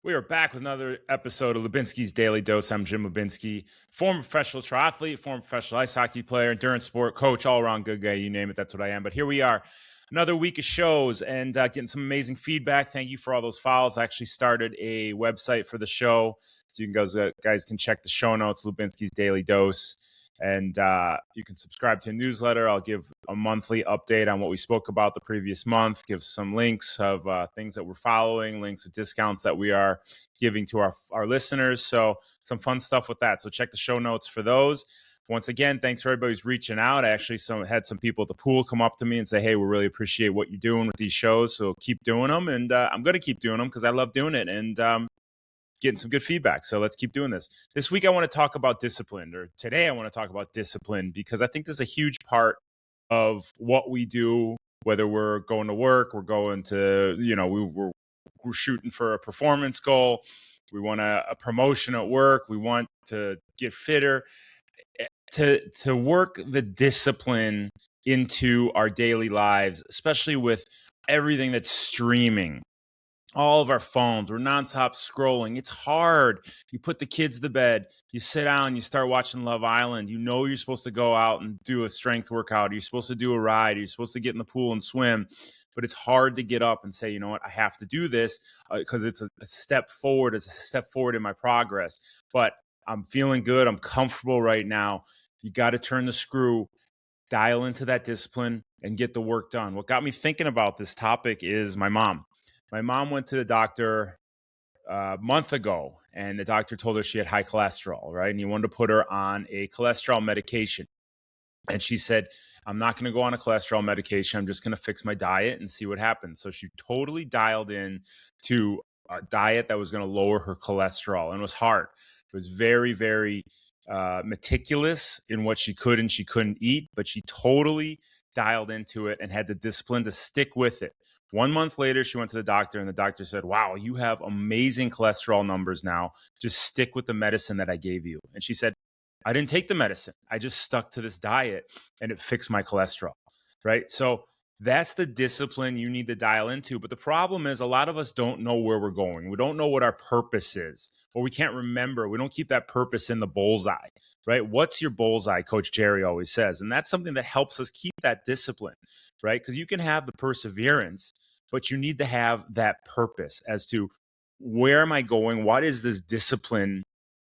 We are back with another episode of Lubinski's Daily Dose. I'm Jim Lubinski, former professional triathlete, former professional ice hockey player, endurance sport coach, all around good guy, you name it, that's what I am. But here we are, another week of shows and getting some amazing feedback. Thank you for all those follows. I actually started a website for the show, so you guys can check the show notes, Lubinski's Daily Dose. And you can subscribe to a newsletter. I'll give a monthly update on what we spoke about the previous month, give some links of things that we're following, links of discounts that we are giving to our listeners. So some fun stuff with that. So check the show notes for those. Once again, thanks for everybody who's reaching out. I actually had some people at the pool come up to me and say, hey, we really appreciate what you're doing with these shows. So keep doing them. And I'm going to keep doing them because I love doing it. And getting some good feedback. So let's keep doing this. This week, I want to talk about discipline, or today I want to talk about discipline, because I think this is a huge part of what we do, whether we're going to work, we're going to, we're shooting for a performance goal. We want a promotion at work. We want to get fitter, to work the discipline into our daily lives, especially with everything that's streaming. All of our phones, we're nonstop scrolling. It's hard. You put the kids to bed, you sit down, you start watching Love Island. You know you're supposed to go out and do a strength workout. You're supposed to do a ride. You're supposed to get in the pool and swim. But it's hard to get up and say, you know what, I have to do this because it's a step forward. It's a step forward in my progress. But I'm feeling good. I'm comfortable right now. You got to turn the screw, dial into that discipline, and get the work done. What got me thinking about this topic is my mom. My mom went to the doctor a month ago, and the doctor told her she had high cholesterol, right? And he wanted to put her on a cholesterol medication. And she said, I'm not going to go on a cholesterol medication. I'm just going to fix my diet and see what happens. So she totally dialed in to a diet that was going to lower her cholesterol. And it was hard. It was very, very meticulous in what she could and she couldn't eat, but she totally dialed into it and had the discipline to stick with it. 1 month later, she went to the doctor, and the doctor said, wow, you have amazing cholesterol numbers now. Just stick with the medicine that I gave you. And she said, I didn't take the medicine. I just stuck to this diet, and it fixed my cholesterol, right? So that's the discipline you need to dial into. But the problem is a lot of us don't know where we're going. We don't know what our purpose is, or we can't remember. We don't keep that purpose in the bullseye, right? What's your bullseye? Coach Jerry always says. And that's something that helps us keep that discipline, right? Because you can have the perseverance, but you need to have that purpose as to where am I going? What is this discipline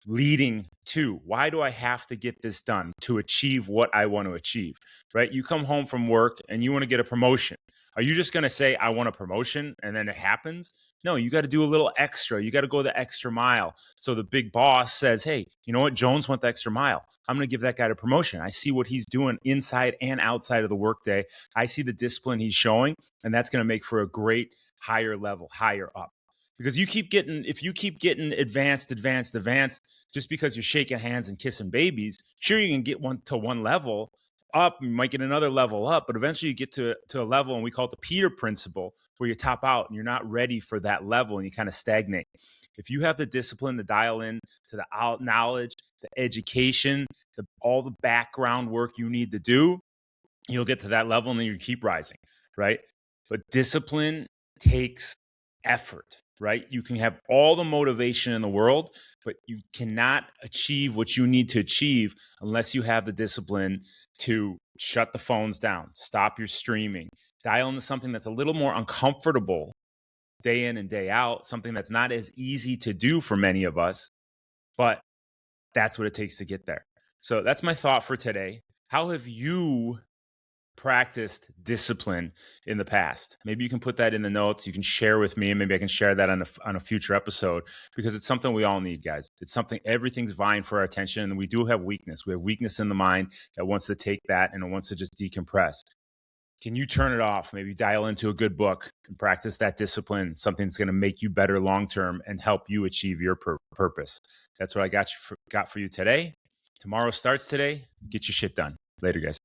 leading to? Why do I have to get this done to achieve what I want to achieve, right? You come home from work and you want to get a promotion. Are you just going to say, I want a promotion, and then it happens? No, you got to do a little extra. You got to go the extra mile. So the big boss says, hey, you know what? Jones went the extra mile. I'm going to give that guy a promotion. I see what he's doing inside and outside of the workday. I see the discipline he's showing, and that's going to make for a great higher level, higher up. Because if you keep getting advanced, just because you're shaking hands and kissing babies, sure, you can get one level up, you might get another level up, but eventually you get to a level, and we call it the Peter principle, where you top out and you're not ready for that level and you kind of stagnate. If you have the discipline to dial in to the knowledge, the education, all the background work you need to do, you'll get to that level and then you keep rising, right? But discipline takes effort, right? You can have all the motivation in the world, but you cannot achieve what you need to achieve unless you have the discipline to shut the phones down, stop your streaming, dial into something that's a little more uncomfortable day in and day out, something that's not as easy to do for many of us, but that's what it takes to get there. So that's my thought for today. How have you practiced discipline in the past? Maybe you can put that in the notes. You can share with me, and maybe I can share that on a future episode, because it's something we all need, guys. It's something, everything's vying for our attention, and we do have weakness. We have weakness in the mind that wants to take that and it wants to just decompress. Can you turn it off? Maybe dial into a good book and practice that discipline, something that's going to make you better long-term and help you achieve your purpose. That's what I got for you today. Tomorrow starts today. Get your shit done. Later, guys.